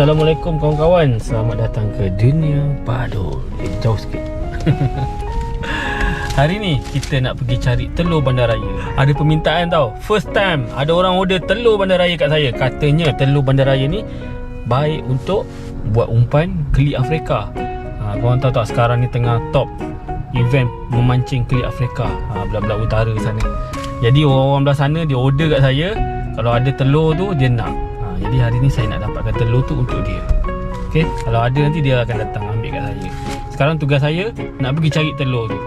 Assalamualaikum kawan-kawan. Selamat datang ke dunia Badul. Jauh sikit. Hari ni kita nak pergi cari telur bandaraya. Ada permintaan tau. First time ada orang order telur bandaraya kat saya. Katanya telur bandaraya ni baik untuk buat umpan keli Afrika. Korang tahu tak sekarang ni tengah top event memancing keli Afrika, belah-belah utara sana. Jadi orang-orang belah sana dia order kat saya, kalau ada telur tu dia nak. Jadi hari ni saya nak dapatkan telur tu untuk dia. Okay, kalau ada nanti dia akan datang ambil kat saya. Sekarang tugas saya nak pergi cari telur tu.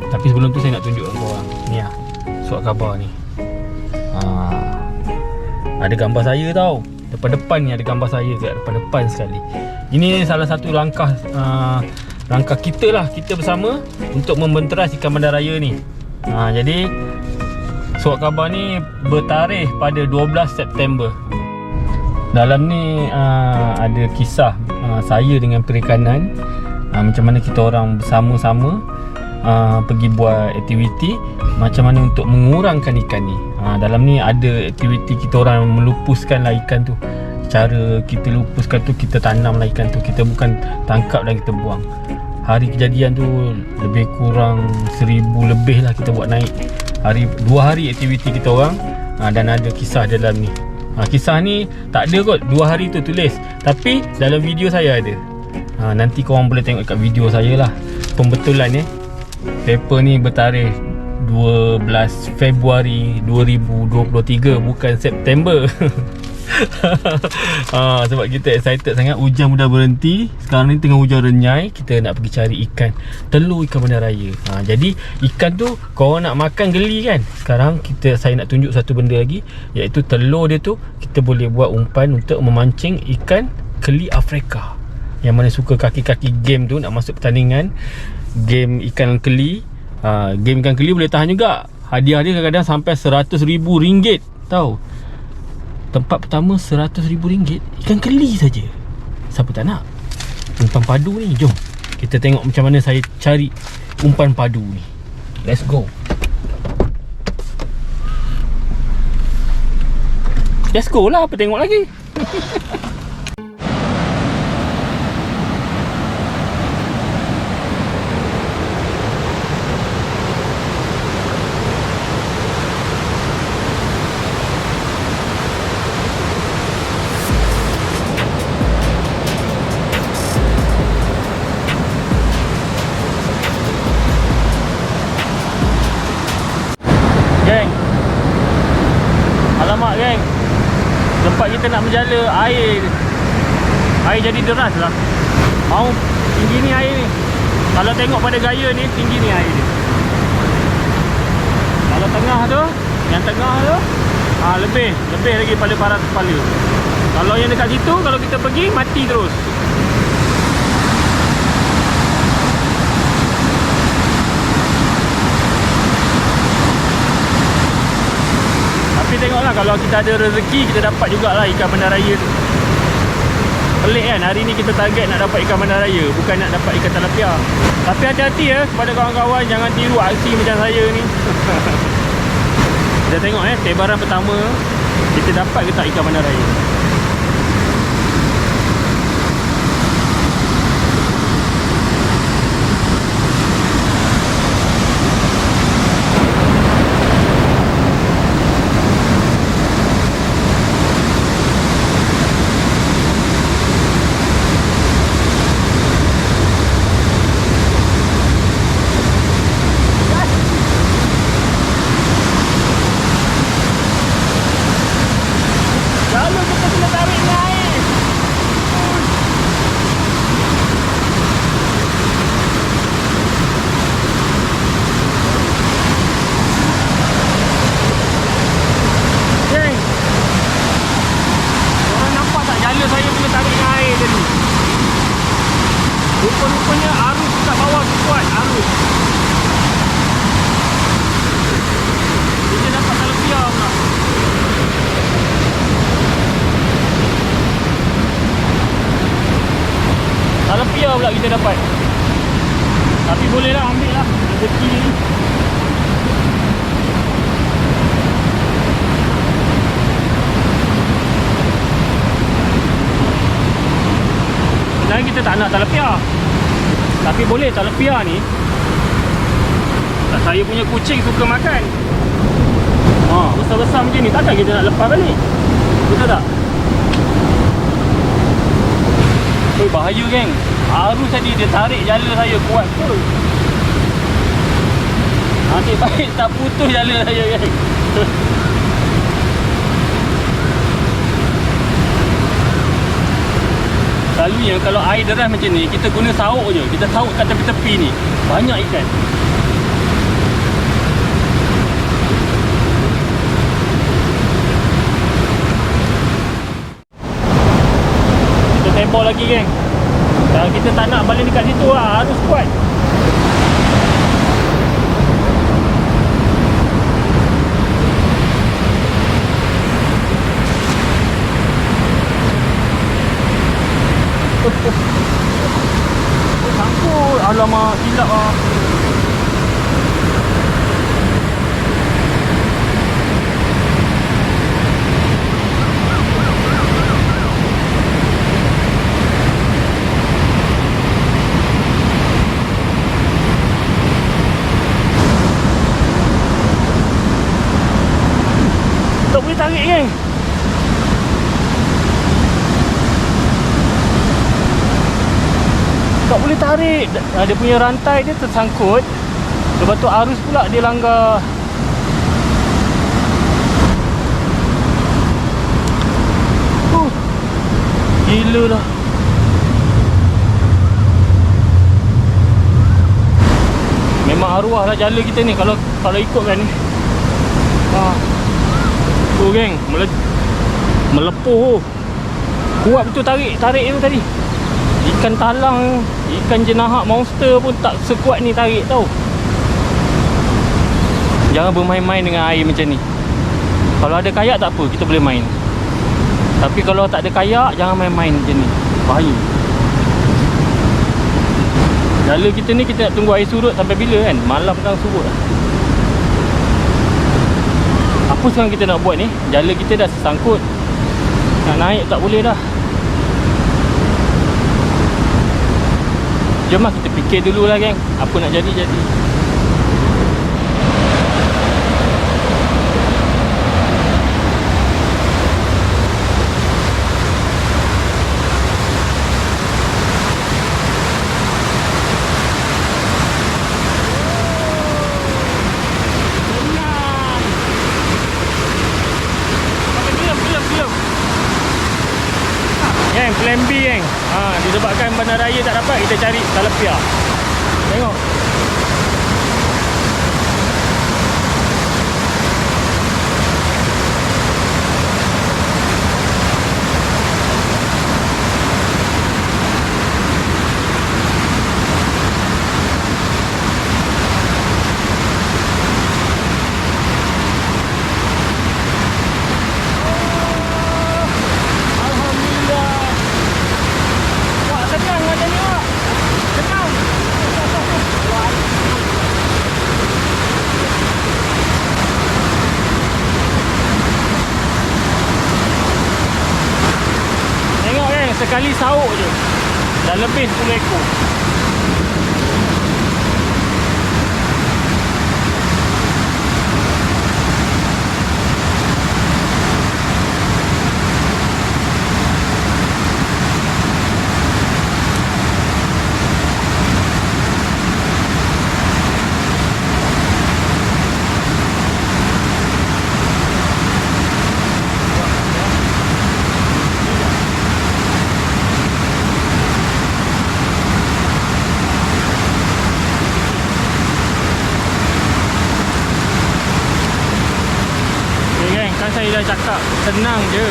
Tapi sebelum tu saya nak tunjuk kat korang. Ni lah surat khabar ni. Ada gambar saya tau. Depan-depan ni ada gambar saya kat depan-depan sekali. Ini salah satu langkah kita lah, kita bersama untuk membenteras ikan bandaraya ni. Jadi surat khabar ni bertarikh pada 12 September. Dalam ni ada kisah saya dengan perikanan, macam mana kita orang bersama-sama pergi buat aktiviti macam mana untuk mengurangkan ikan ni. Dalam ni ada aktiviti kita orang melupuskanlah ikan tu. Cara kita lupuskan tu, kita tanamlah ikan tu. Kita bukan tangkap dan kita buang. Hari kejadian tu lebih kurang 1000 lebih lah kita buat naik. 2 hari aktiviti kita orang, dan ada kisah dalam ni. Kisah ni tak ada kot 2 hari tu tulis, tapi dalam video saya ada. Nanti korang boleh tengok kat video saya lah. Pembetulan paper ni bertarikh 12 Februari 2023, bukan September. Sebab kita excited sangat. Hujan dah berhenti. Sekarang ni tengah hujan renyai. Kita nak pergi cari ikan, telur ikan bandaraya. Jadi ikan tu korang nak makan geli kan. Sekarang saya nak tunjuk satu benda lagi, iaitu telur dia tu kita boleh buat umpan untuk memancing ikan keli Afrika. Yang mana suka kaki-kaki game tu, nak masuk pertandingan game ikan keli. Game ikan keli boleh tahan juga. Hadiah dia kadang-kadang sampai RM100,000 tau. Tempat pertama RM100,000 ikan keli saja. Siapa tak nak? Umpan padu ni, jom kita tengok macam mana saya cari umpan padu ni. Let's go. Let's go lah, apa tengok lagi. Alamak geng, tempat kita nak menjala air jadi deras lah. Mau tinggi ni air ni. Kalau tengok pada gaya ni, tinggi ni air ni. Kalau tengah tu, yang tengah tu lebih lagi pada paras kepala. Kalau yang dekat situ, kalau kita pergi mati terus. Tapi tengoklah, kalau kita ada rezeki, kita dapat jugalah ikan bandaraya tu. Pelik kan, hari ni kita target nak dapat ikan bandaraya, bukan nak dapat ikan tilapia. Tapi hati-hati kepada kawan-kawan, jangan tiru aksi macam saya ni. Kita tengok tebaran pertama, kita dapat ke tak ikan bandaraya. Rupa-rupanya arus kat bawah tu kuat, arus. Kita dapat tilapia pula. Tilapia pula kita dapat. Tapi bolehlah, ambil lah rezeki ni. kita tak nak talepia. Tapi boleh talepia ni. Saya punya kucing suka makan. Besar-besar macam ni, takkan kita nak lepas balik. Betul tak? Bahaya geng. Arus tadi dia tarik jala saya kuat betul. Nasib baik tak putus jala saya geng. Selalunya kalau air deras macam ni, kita guna sauk je. Kita sauk kat tepi-tepi ni, banyak ikan. Kita tembak lagi geng. Dan kita tak nak balik dekat situ lah, harus kuat. Sangkut. Alamak, silap lah. Tak boleh tarik geng. Tak boleh tarik. Dia punya rantai dia tersangkut. Lepas tu arus pula dia langgar. Gila dah. Memang arwah lah jala kita ni kalau ikutkan ni. Tu geng, melepuh. Kuat betul tarik tu tadi. Ikan talang, ikan jenahak monster pun tak sekuat ni tarik tau. Jangan bermain-main dengan air macam ni. Kalau ada kayak tak apa, kita boleh main. Tapi kalau tak ada kayak, jangan main-main macam ni. Bahaya. Jala kita ni kita nak tunggu air surut sampai bila kan? Malam petang surut lah. Apa sekarang kita nak buat ni? Jala kita dah sangkut. Nak naik tak boleh dah. Jom lah kita fikir dulu lah geng. Apa nak jadi. Geng, plan B geng. Disebabkan bandaraya tak dapat, kita cari talepia. Tengok. Sekali sauk je dah lebih 10 ekor. Saya dah cakap senang je.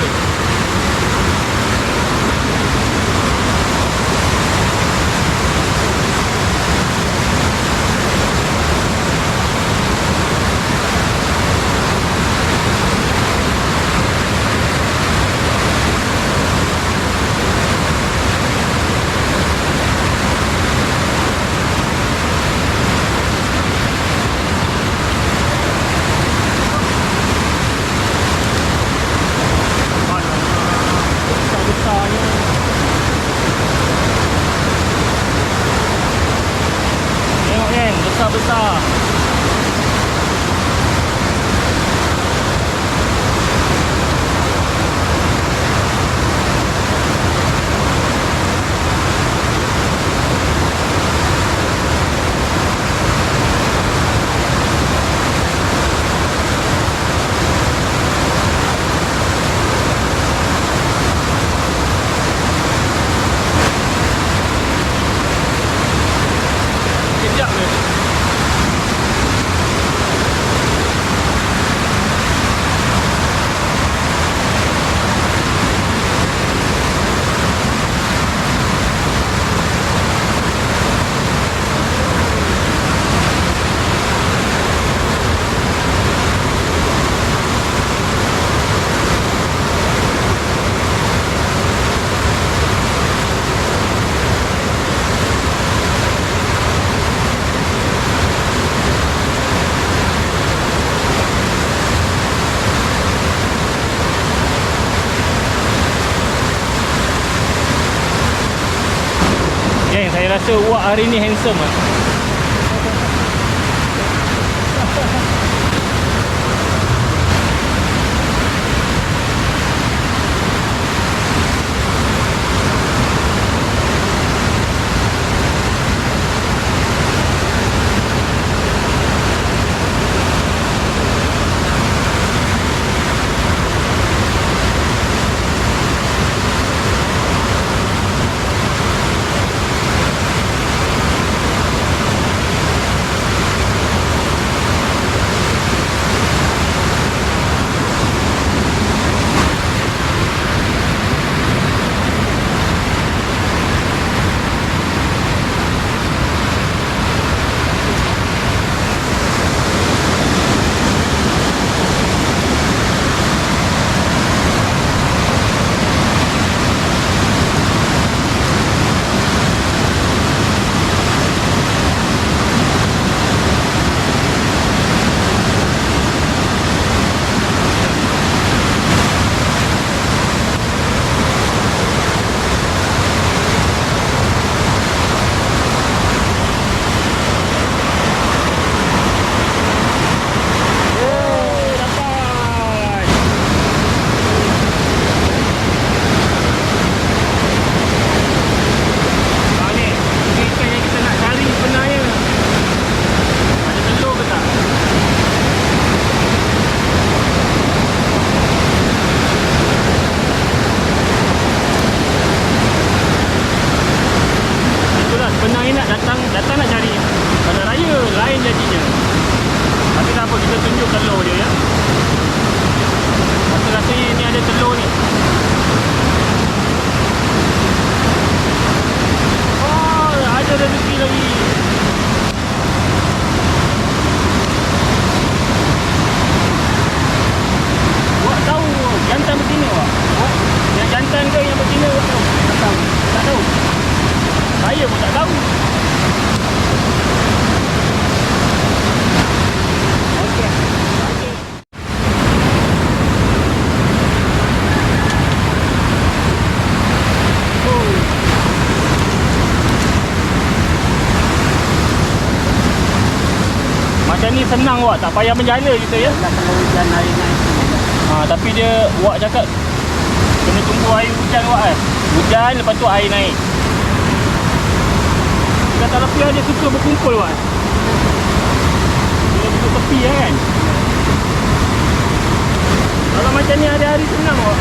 besar. Kejap ni. Geng, saya rasa Wak hari ni handsome lah. Datang nak cari bandar raya lain jadinya. Tapi tak apa, kita tunjuk telur dia ya. Rasa-rasa ni ada telur ni. Oh, ada rezeki lagi. Wak tahu jantan betina Wak? Yang jantan ke yang betina Wak tahu? Tak tahu. Tak tahu. Saya pun tak tahu. Macam ni senang Wak, tak payah menjala kita ya. Kalau hujan air naik. Tapi dia Wak cakap kena tunggu air hujan Wak kan. Hujan lepas tu air naik. Ikan talapia dia suka berkumpul Wak. Dia duduk tepi kan. Kalau macam ni hari-hari senang Wak.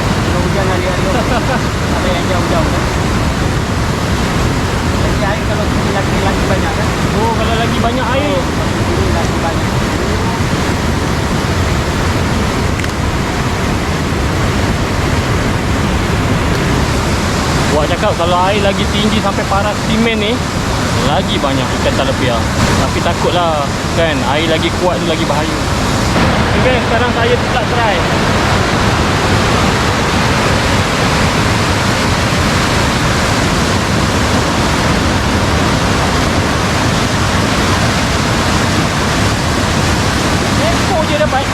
Kalau hujan hari-hari ada yang jauh-jauh kan. Jadi air kalau lagi banyak kan. Oh, kalau lagi banyak air. Ini lagi banyak. Wak cakap kalau air lagi tinggi sampai paras simen ni, lagi banyak ikan talapia. Tapi takutlah kan, air lagi kuat tu lagi bahaya. Okay, sekarang saya pula try. Ekor je dapat.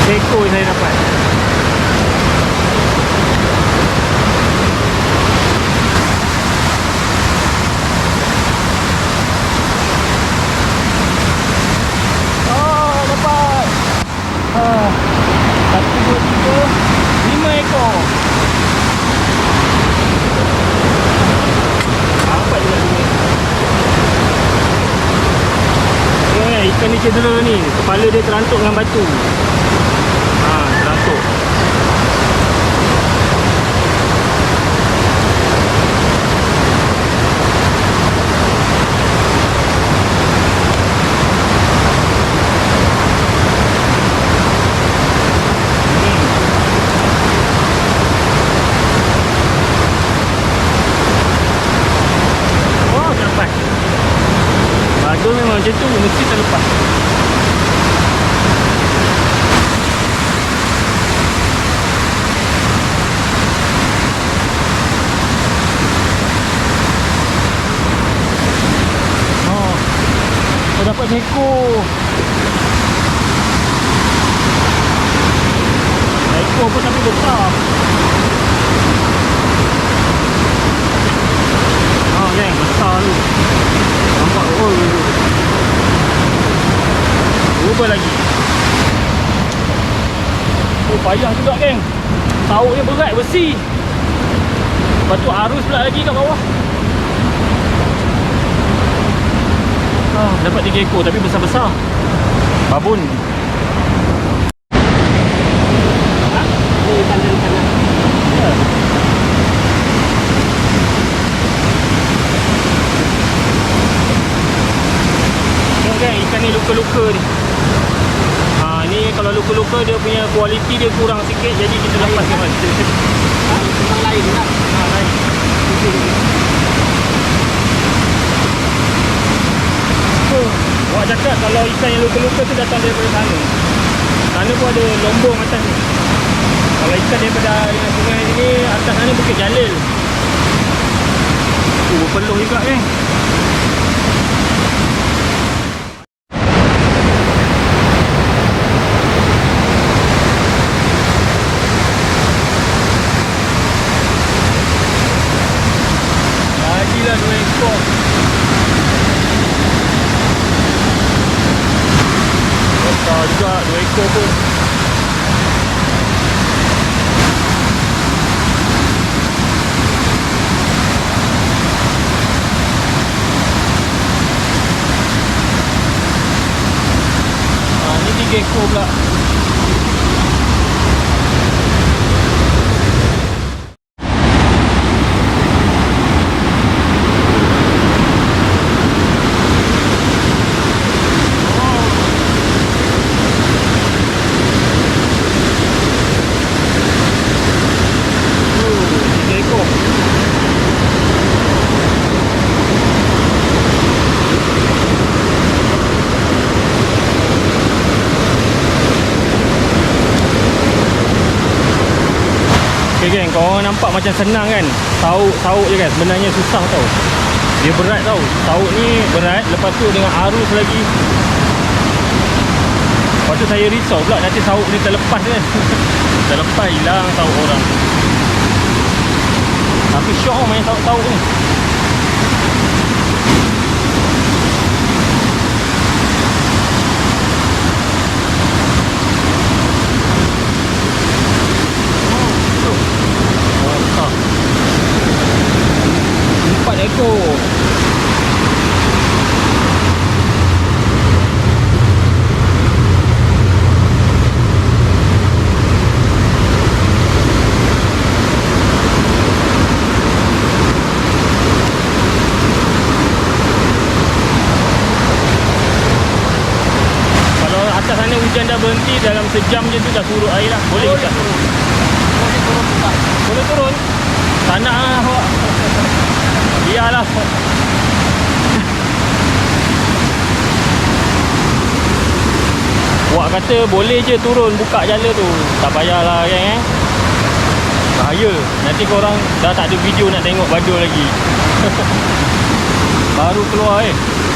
Ekor saya dapat. cedera ni. Kepala dia terantuk dengan batu. Terantuk. Bagus memang macam tu, mesti terlepas. Oh, dapat ekor. Ekor pun tapi besar. Oh geng, besar tu. Nampak ubah lagi. Oh payah juga geng. Tauknya berat, besi. Lepas tu arus pula lagi kat bawah. Dapat 3 ekor tapi besar-besar. Babun. Ni kanan-kanan. Ya. Kan ikan ni luka-luka ni. Ni kalau luka-luka dia punya kualiti dia kurang sikit, jadi kita lepas ke mana. Memang lain lah. Lain. Awak cakap kalau ikan yang luka-luka tu datang daripada sana. Sana pun ada lombong atas ni. Kalau ikan daripada sungai ni, atas sana Bukit Jalil. Berpeluh juga ni. Lagilah 2 ekor. Besar juga 2 ekor pun. Ni 3 ekor pula. Okay geng, korang nampak macam senang kan? Sauk je kan, sebenarnya susah tau. Dia berat tau. Sauk ni berat, lepas tu dengan arus lagi. Lepas tu saya risau pula nanti sauk ni terlepas kan. Terlepas hilang sauk orang. Tapi syok main sauk-sauk ni. Ekor. Kalau atas sana hujan dah berhenti, dalam sejam je tu dah surut air lah. Boleh tak? Boleh turun juga. Boleh turun? Tak nak lah awak. Iyalah. Wak kata boleh je turun buka jala tu. Tak payahlah geng bahaya. Nanti korang dah tak ada video nak tengok Badul lagi. Baru keluar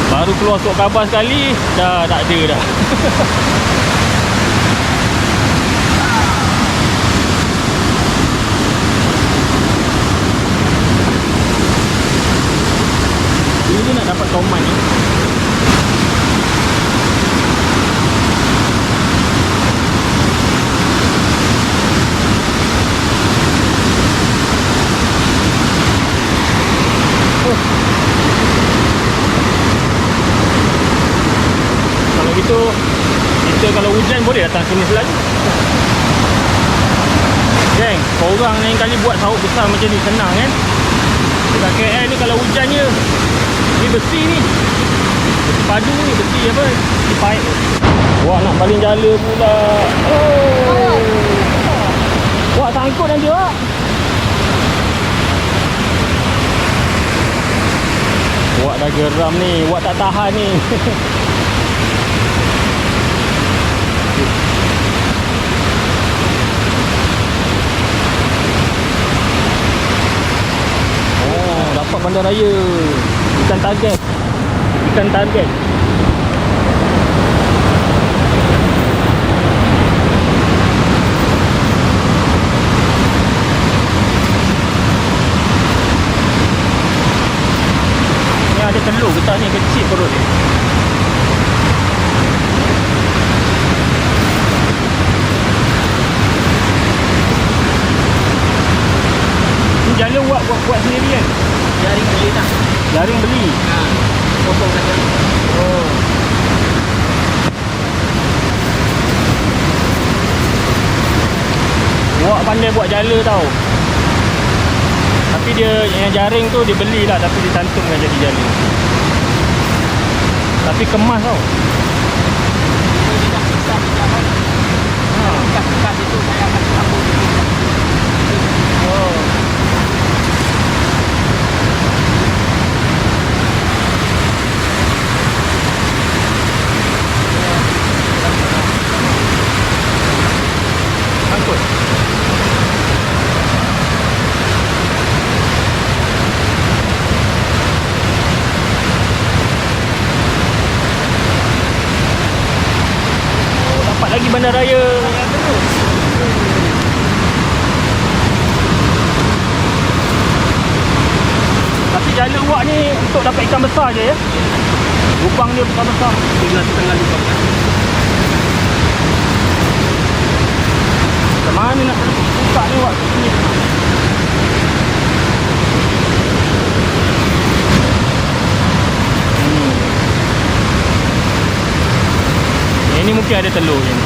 baru keluar surat khabar sekali, dah tak ada dah. Ini nak dapat toman ni. Kalau gitu dia datang sini selalu. Geng, korang lain kali buat sauk besar macam ni senang kan. Dekat KL ni kalau hujannya, ni besi ni, besi padu ni, besi apa, besi paip. Wah, nak baling jala pula. Oh, wah, sangkut nanti wak. Wak dah geram ni, wak tak tahan ni. Oh, dapat bandaraya. Ikan target. Ikan target. Ada telur ke tak ni, kecil perut dia. Ni jala buat sendiri kan? Jaring beli tak? Jaring beli? Ha. Potong saja. Oh. Wak pandai buat jala tau. Tapi dia yang jaring tu dia belilah, tapi dia cantumkan jadi jala. Tapi kemas tau. Ini dah pisah kan. Ha. Bekas itu saya akan sambung. Oh. Angkut. Lagi bandaraya. Tapi jala wak ni untuk dapat ikan besar je ya. Lubang dia besar-besar. 13,5 lubang. Macam mana nak buka ni wak ni? Ini mungkin ada telur je ni.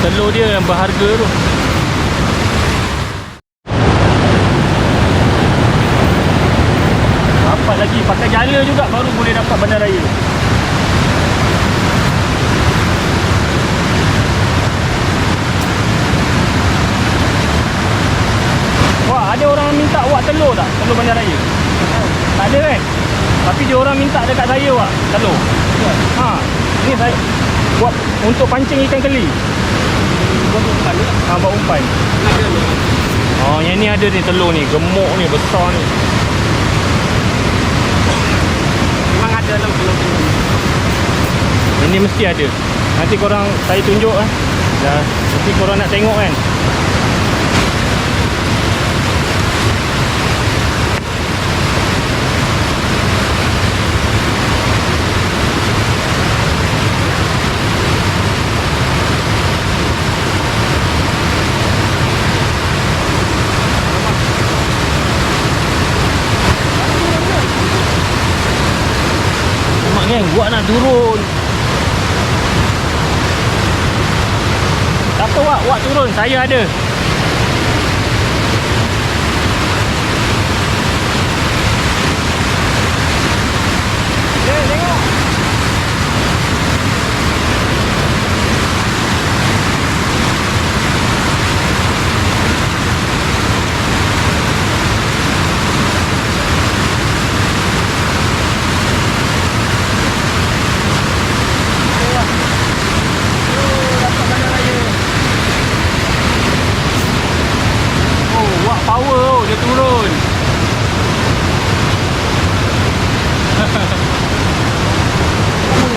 Telur dia yang berharga tu. Dapat lagi, pakai jala juga baru boleh dapat bandaraya. Wah, ada orang minta wak telur tak? Telur bandaraya? Tak ada kan? Tapi dia orang minta dekat saya wak telur. Ha, ni saya buat untuk pancing ikan keli. Buat umpan ke? Ha, buat umpan. Ada ni. Oh, yang ni ada ni telur ni, gemuk ni, besar ni. Memang ada dalam telur tu. Ini mesti ada. Nanti korang saya tunjuk dah. Nanti korang nak tengok kan. Geng, buat nak turun. Tak apa wak turun, saya ada. Tengok. Power dia turun.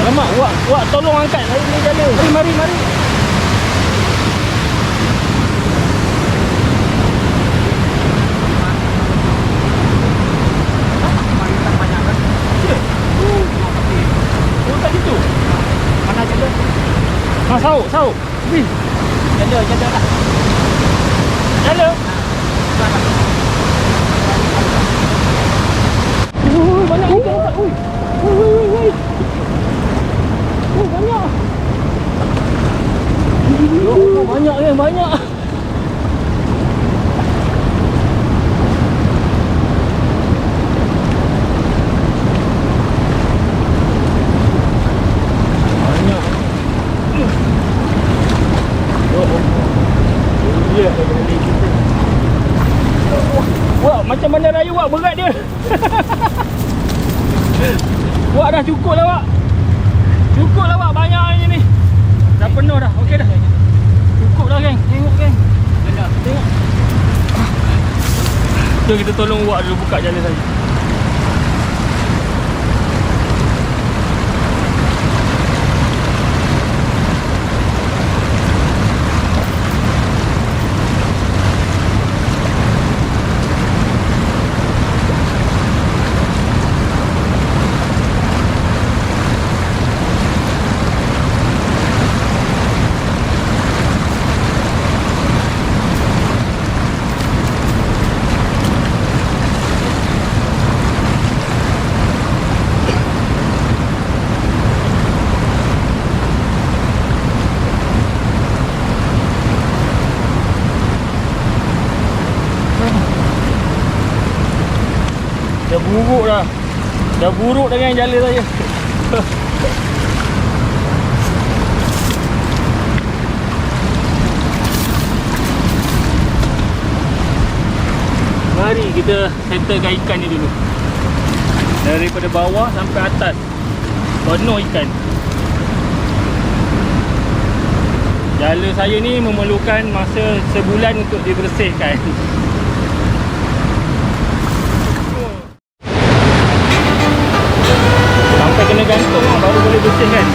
Alamak, wak tolong angkat saya ni jala. Mari. Tak gitu. Mana jala? Ha, sauk. Wih. Jala lah. Jala. Banyak ikan Ustaz. Ui. Banyak. Banyak kan, banyak. Wah, macam bandaraya Wak, berat dia. Wak dah cukup lah Wak. Cukup lah Wak, banyak ni ni. Dah penuh dah, okey dah. Cukup dah geng, tengok geng. Tengok. Jom kita tolong Wak dulu buka jala saya. Dah buruk dengan jala saya. Mari kita settlekan ikan ni dulu. Daripada bawah sampai atas penuh ikan. Jala saya ni memerlukan masa sebulan untuk dibersihkan. Kena gantung lah, baru boleh bersihkan.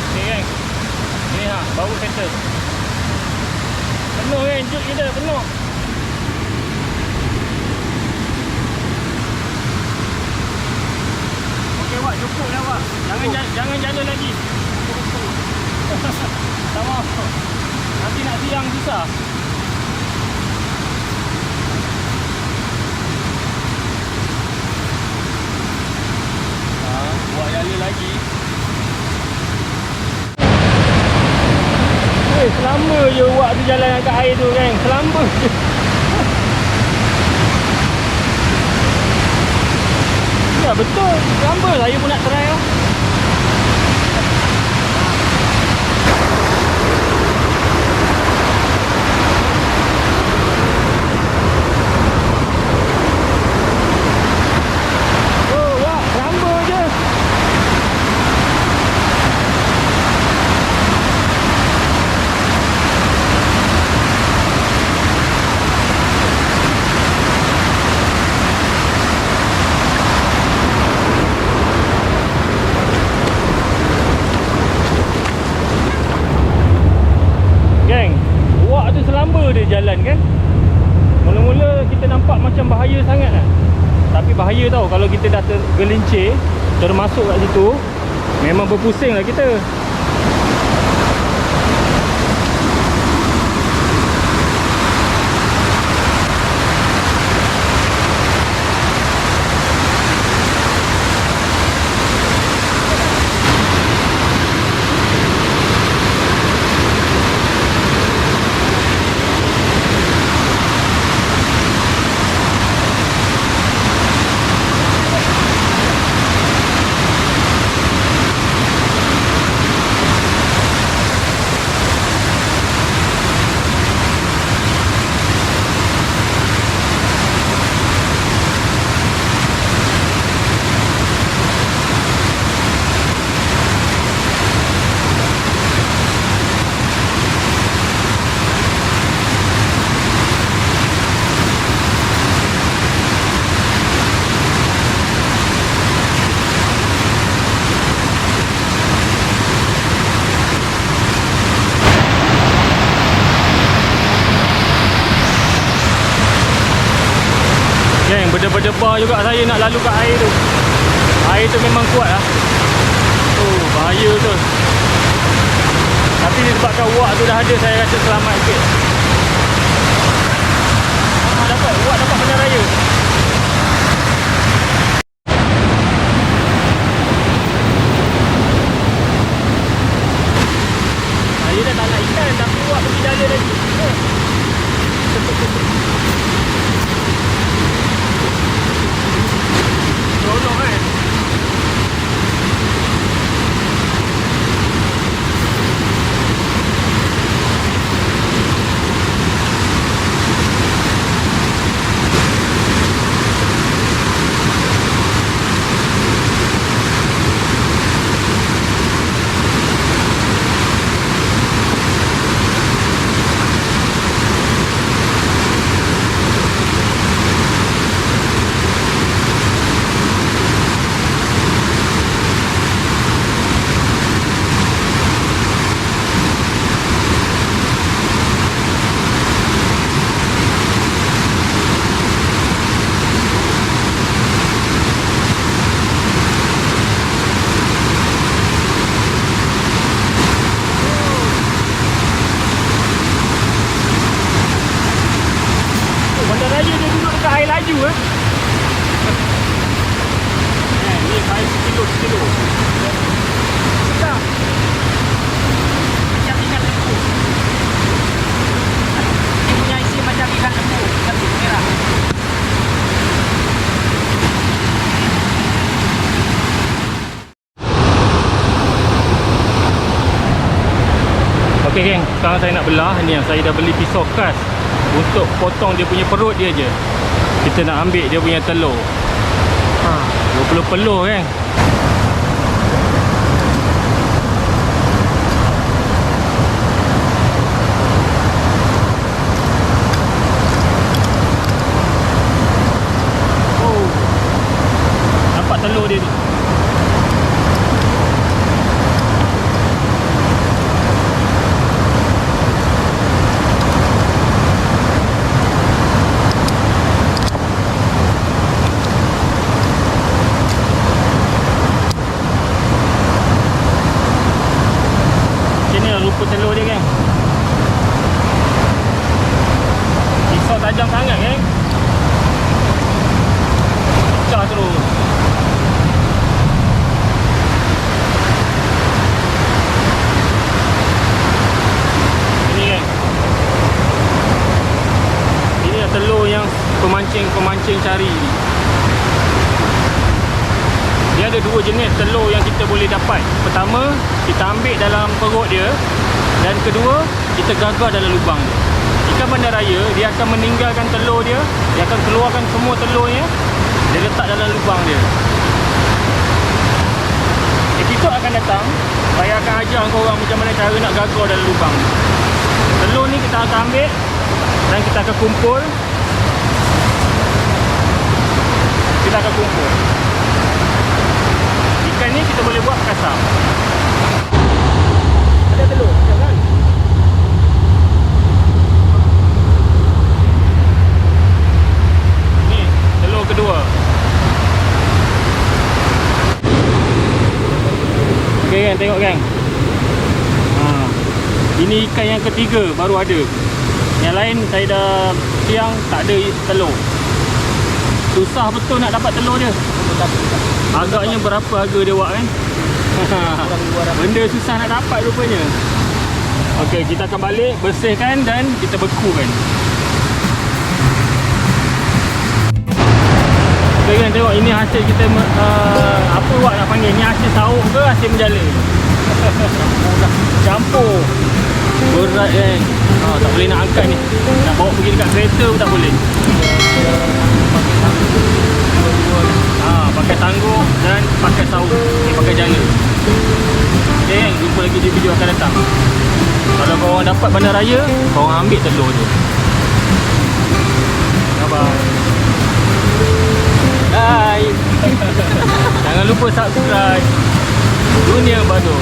Okay kan, ni ha, baru settle. Penuh kan, jut kita penuh. Okey Wak, cukup dah Wak. Jangan jala lagi. Tak mau. Nanti nak siang susah. Buat jala lagi. Selamba je Wak tu jalan kat air tu kan. Selamba je. Ya betul, selamba. Saya pun nak try lah. Oh Wak, selamba je. Dia jalan kan. Mula-mula kita nampak macam bahaya sangat lah. Tapi bahaya tau. Kalau kita dah tergelincir, termasuk kat situ, memang berpusing lah kita. Geng, berdebar-debar juga saya nak lalu kat air tu. Air tu memang kuat lah. Oh, bahaya tu. Tapi disebabkan wak tu dah ada, saya rasa selamat sikit. Dapat, wak dapat benda raya. Saya dah tak nak ikan, tapi wak pergi dala lagi. Tolong kan. Bandaraya dia duduk dekat air laju ni air sekilo. Sedap. Macam ikan lembu. Dia punya isi macam ikan lembu, tapi merah. Okey geng, sekarang saya nak belah. Ni yang saya dah beli pisau khas untuk potong dia punya perut dia je. Kita nak ambil dia punya telur. 20 peluh kan. Oh. Nampak telur dia tu. Rupa telur dia kan. Pisau tajam sangat kan. Pecah terus. Ini kan. Ini adalah telur yang pemancing cari. Dia ada dua jenis telur yang kita boleh dapat. Pertama, kita ambil dalam perut dia. Dan kedua, kita gagar dalam lubang dia. Ikan bandaraya, dia akan meninggalkan telur dia. Dia akan keluarkan semua telurnya. Dia letak dalam lubang dia. Episod akan datang, saya akan ajar korang macam mana cara nak gagar dalam lubang ni. Telur ni kita akan ambil dan kita akan kumpul. Ikan ni kita boleh buat kasar. Ada telur, kan? Ni telur kedua. Okey kan, tengok kan. Ini ikan yang ketiga baru ada. Yang lain saya dah siang tak ada telur. Susah betul nak dapat telur dia. Agaknya berapa harga dia buat kan? Benda susah nak dapat rupanya. Okey, kita akan balik, bersihkan dan kita bekukan. Okey kan, tengok ini hasil kita apa buat nak panggil ni, hasil sauk ke hasil menjala? Campur. Berat kan. Tak boleh nak angkat ni. Nak bawa pergi dekat kereta pun tak boleh. Pakai tangguh dan pakai sauk. Pakai jala. Okay kan, jumpa lagi di video akan datang. Kalau korang dapat bandaraya, korang ambil telur je. Bye-bye. Bye. Jangan lupa subscribe Dunia Badur.